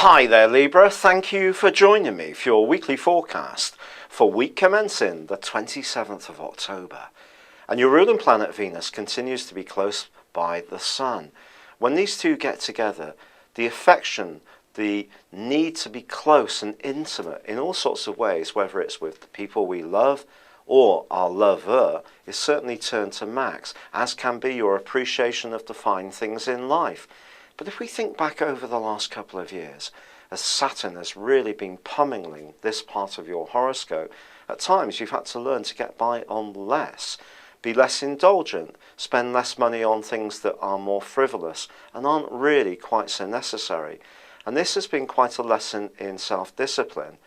Hi there Libra, thank you for joining me for your weekly forecast for week commencing the 27th of October. And your ruling planet Venus continues to be close by the Sun. When these two get together, the affection, the need to be close and intimate in all sorts of ways, whether it's with the people we love or our lover, is certainly turned to max, as can be your appreciation of the fine things in life. But if we think back over the last couple of years, as Saturn has really been pummeling this part of your horoscope, at times you've had to learn to get by on less, be less indulgent, spend less money on things that are more frivolous and aren't really quite so necessary. And this has been quite a lesson in self-discipline.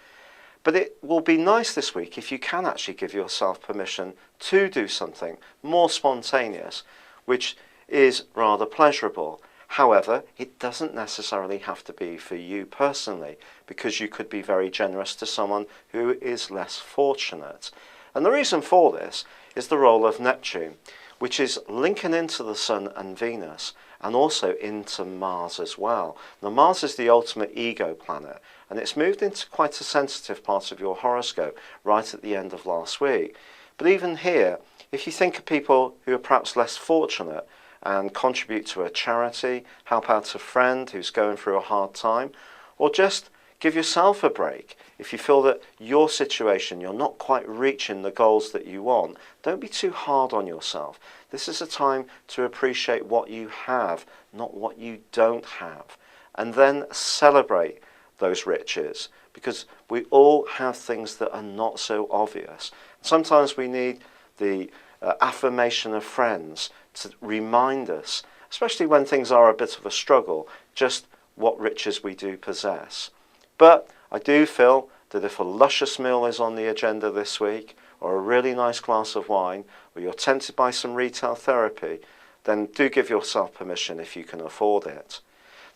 But it will be nice this week if you can actually give yourself permission to do something more spontaneous, which is rather pleasurable. However, it doesn't necessarily have to be for you personally, because you could be very generous to someone who is less fortunate. And the reason for this is the role of Neptune, which is linking into the Sun and Venus, and also into Mars as well. Now, Mars is the ultimate ego planet, and it's moved into quite a sensitive part of your horoscope right at the end of last week. But even here, if you think of people who are perhaps less fortunate, and contribute to a charity, help out a friend who's going through a hard time, or just give yourself a break. If you feel that your situation, you're not quite reaching the goals that you want, don't be too hard on yourself. This is a time to appreciate what you have, not what you don't have, and then celebrate those riches, because we all have things that are not so obvious. Sometimes we need the affirmation of friends to remind us, especially when things are a bit of a struggle, just what riches we do possess. But I do feel that if a luscious meal is on the agenda this week, or a really nice glass of wine, or you're tempted by some retail therapy, then do give yourself permission if you can afford it.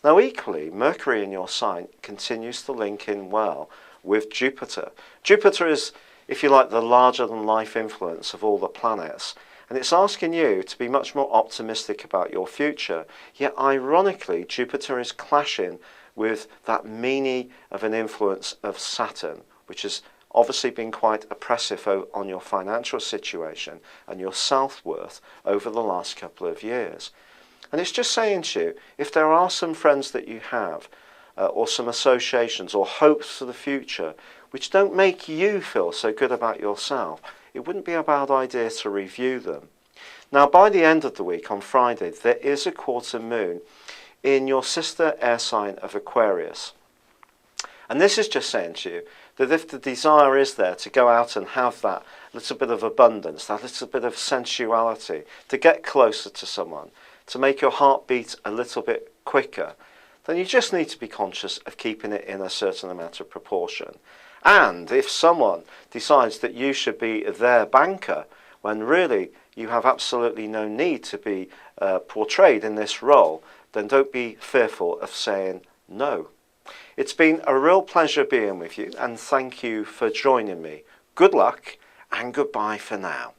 Now equally, Mercury in your sign continues to link in well with Jupiter. Jupiter is, if you like, the larger-than-life influence of all the planets. And it's asking you to be much more optimistic about your future. Yet, ironically, Jupiter is clashing with that meanie of an influence of Saturn, which has obviously been quite oppressive on your financial situation and your self-worth over the last couple of years. And it's just saying to you, if there are some friends that you have, or some associations or hopes for the future, which don't make you feel so good about yourself, it wouldn't be a bad idea to review them. Now, by the end of the week, on Friday, there is a quarter moon in your sister air sign of Aquarius. And this is just saying to you that if the desire is there to go out and have that little bit of abundance, that little bit of sensuality, to get closer to someone, to make your heart beat a little bit quicker, then you just need to be conscious of keeping it in a certain amount of proportion. And if someone decides that you should be their banker, when really you have absolutely no need to be portrayed in this role, then don't be fearful of saying no. It's been a real pleasure being with you, and thank you for joining me. Good luck and goodbye for now.